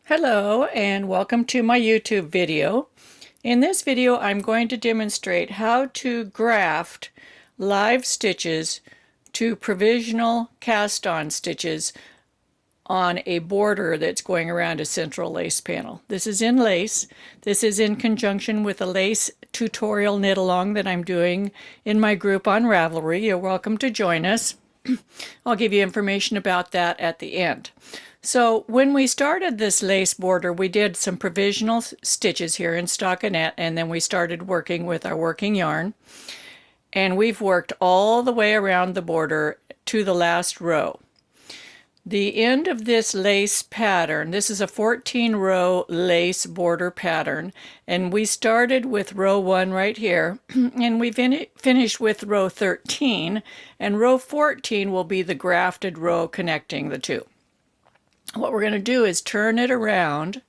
Hello and welcome to my YouTube video. In this video I'm going to demonstrate how to graft live stitches to provisional cast-on stitches on a border that's going around a central lace panel. This is in lace. This is in conjunction with a lace tutorial knit along that I'm doing in my group on Ravelry. You're welcome to join us. I'll give you information about that at the end. So when we started this lace border, we did some provisional stitches here in stockinette, and then we started working with our working yarn. And we've worked all the way around the border to the last row. The end of this lace pattern, this is a 14-row lace border pattern, and we started with row 1 right here, and we finished with row 13, and row 14 will be the grafted row connecting the two. What we're going to do is turn it around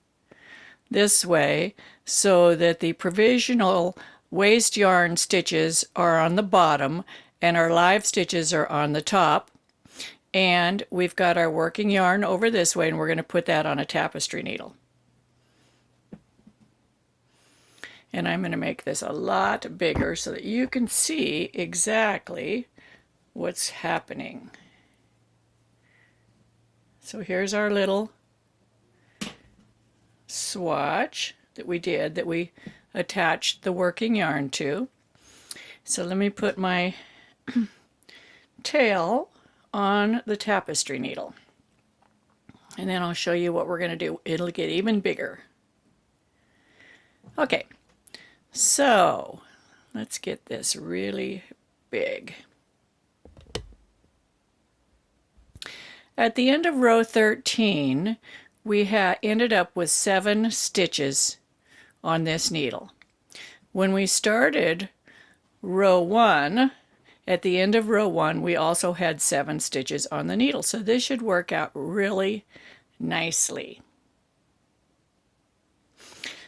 this way so that the provisional waste yarn stitches are on the bottom and our live stitches are on the top. And we've got our working yarn over this way, and we're going to put that on a tapestry needle. And I'm going to make this a lot bigger so that you can see exactly what's happening. So here's our little swatch that we did, that we attached the working yarn to. So let me put my tail on the tapestry needle, and then I'll show you what we're going to do. It'll get even bigger. Okay, so let's get this really big. At the end of row 13, we ended up with 7 stitches on this needle. When we started row 1, at the end of row 1, we also had 7 stitches on the needle. So this should work out really nicely.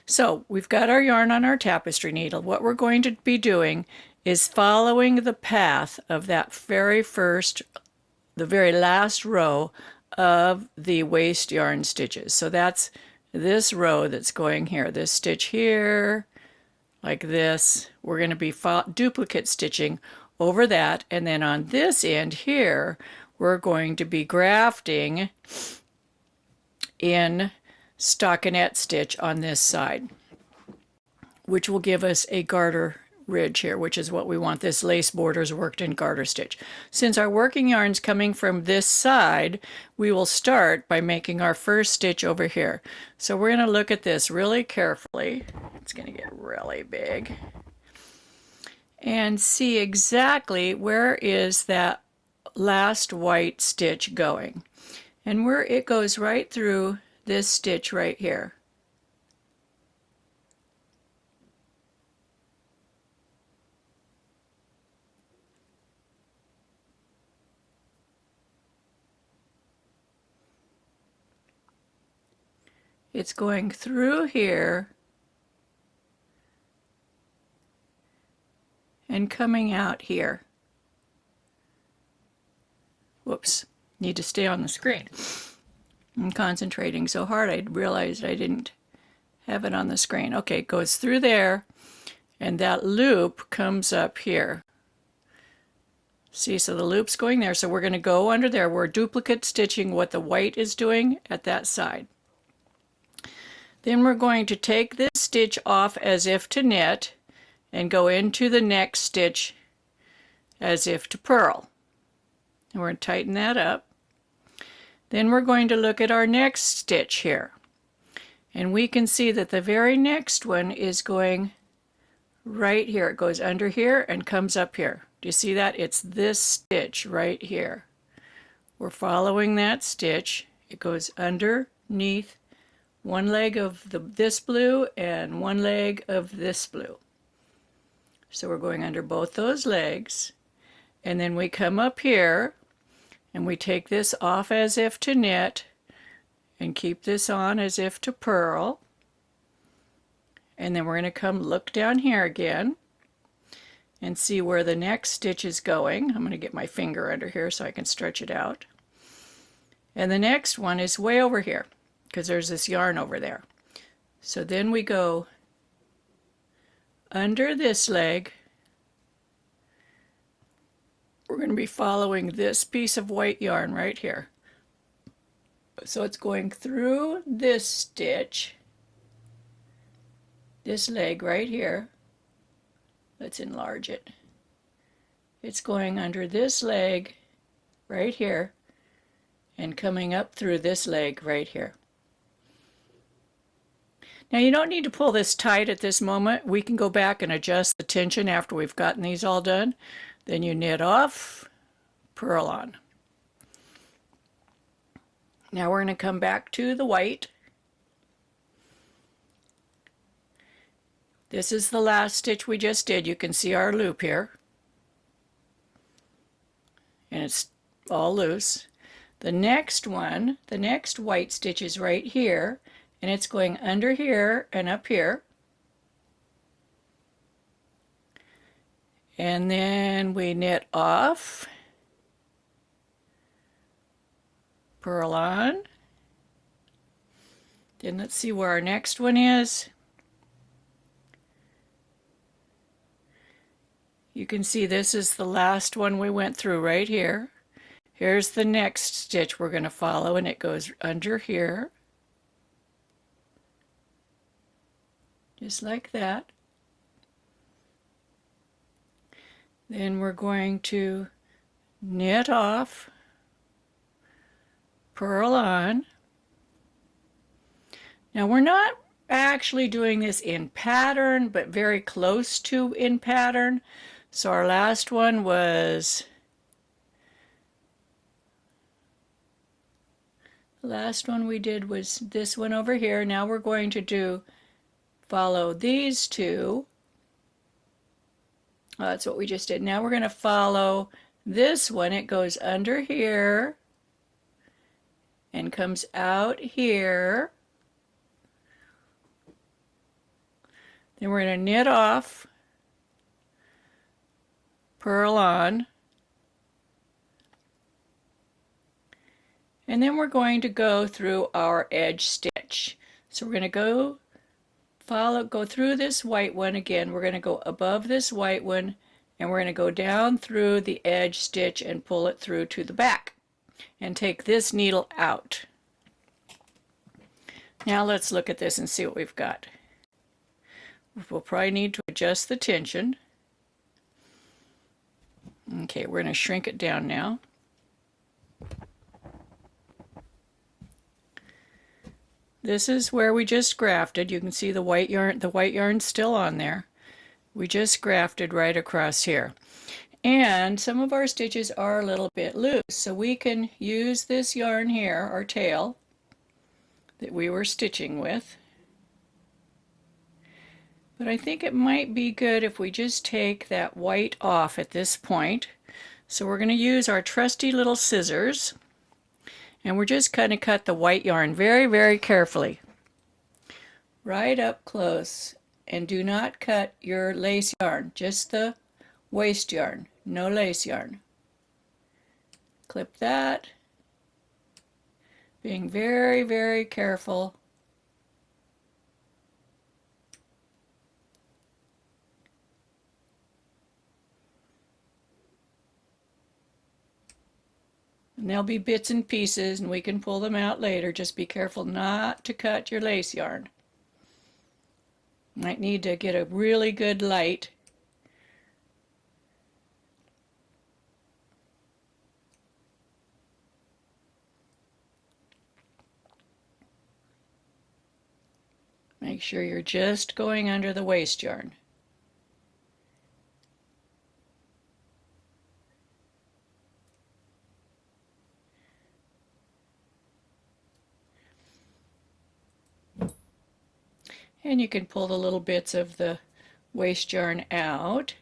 So we've got our yarn on our tapestry needle. What we're going to be doing is following the path of that the very last row of the waste yarn stitches. So that's this row that's going here. This stitch here, like this. We're going to be duplicate stitching over that, and then on this end here we're going to be grafting in stockinette stitch on this side, which will give us a garter ridge here, which is what we want. This lace borders worked in garter stitch. Since our working yarn's coming from this side, we will start by making our first stitch over here. So we're going to look at this really carefully. It's going to get really big, and see exactly where is that last white stitch going. And it goes right through this stitch right here. It's going through here and coming out here. Whoops, need to stay on the screen. I'm concentrating so hard I realized I didn't have it on the screen. Okay, it goes through there, and that loop comes up here. See, so the loop's going there, so we're going to go under there. We're duplicate stitching what the white is doing at that side. Then we're going to take this stitch off as if to knit and go into the next stitch as if to purl. And we're going to tighten that up. Then we're going to look at our next stitch here. And we can see that the very next one is going right here. It goes under here and comes up here. Do you see that? It's this stitch right here. We're following that stitch. It goes underneath one leg of this blue and one leg of this blue. So we're going under both those legs, and then we come up here and we take this off as if to knit and keep this on as if to purl. And then we're going to come look down here again and see where the next stitch is going. I'm going to get my finger under here so I can stretch it out. And the next one is way over here. because there's this yarn over there. So then we go under this leg. We're going to be following this piece of white yarn right here. So it's going through this stitch, this leg right here. Let's enlarge it. It's going under this leg right here and coming up through this leg right here. Now you don't need to pull this tight at this moment. We can go back and adjust the tension after we've gotten these all done. Then you knit off, purl on. Now we're going to come back to the white. This is the last stitch we just did. You can see our loop here. And it's all loose. The next one, the next white stitch is right here, and it's going under here and up here. And then we knit off, purl on. Then let's see where our next one is. You can see this is the last one we went through right here. Here's the next stitch we're going to follow, and it goes under here. Just like that. Then we're going to knit off, purl on. Now we're not actually doing this in pattern, but very close to in pattern. So our last one was, the last one we did was this one over here. Now we're going to follow these two. That's what we just did. Now we're going to follow this one. It goes under here and comes out here. Then we're going to knit off, purl on, and then we're going to go through our edge stitch. So we're going to go through this white one again. We're going to go above this white one, and we're going to go down through the edge stitch and pull it through to the back and take this needle out. Now let's look at this and see what we've got. We'll probably need to adjust the tension. Okay, we're going to shrink it down now. This is where we just grafted. You can see the white yarn's still on there. We just grafted right across here. And some of our stitches are a little bit loose, so we can use this yarn here, our tail, that we were stitching with. But I think it might be good if we just take that white off at this point. So we're going to use our trusty little scissors, and we're just going to cut the white yarn very, very carefully. Right up close, and do not cut your lace yarn, just the waste yarn, no lace yarn. Clip that, being very, very careful. And there'll be bits and pieces, and we can pull them out later. Just be careful not to cut your lace yarn. Might need to get a really good light. Make sure you're just going under the waste yarn. And you can pull the little bits of the waste yarn out.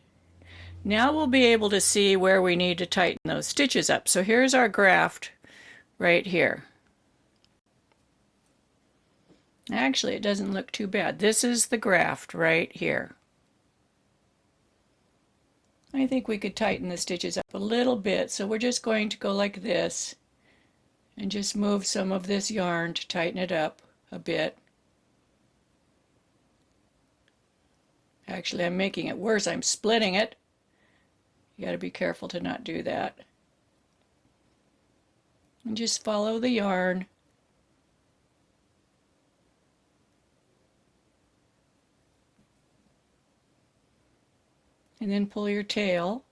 Now we'll be able to see where we need to tighten those stitches up. So here's our graft right here. Actually, it doesn't look too bad. This is the graft right here. I think we could tighten the stitches up a little bit, so we're just going to go like this And just move some of this yarn to tighten it up a bit. Actually, I'm making it worse. I'm splitting it. You got to be careful to not do that. And just follow the yarn. And then pull your tail.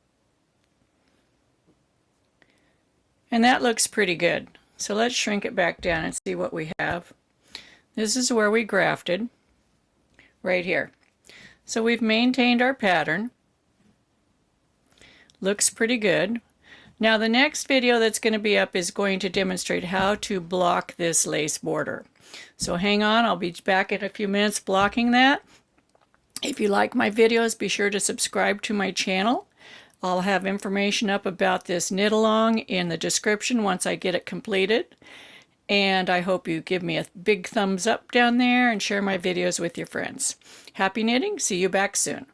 And that looks pretty good. So let's shrink it back down and see what we have. This is where we grafted, right here. So we've maintained our pattern. Looks pretty good. Now the next video that's going to be up is going to demonstrate how to block this lace border. So hang on, I'll be back in a few minutes blocking that. If you like my videos, be sure to subscribe to my channel. I'll have information up about this knit along in the description once I get it completed. And I hope you give me a big thumbs up down there and share my videos with your friends. Happy knitting. See you back soon.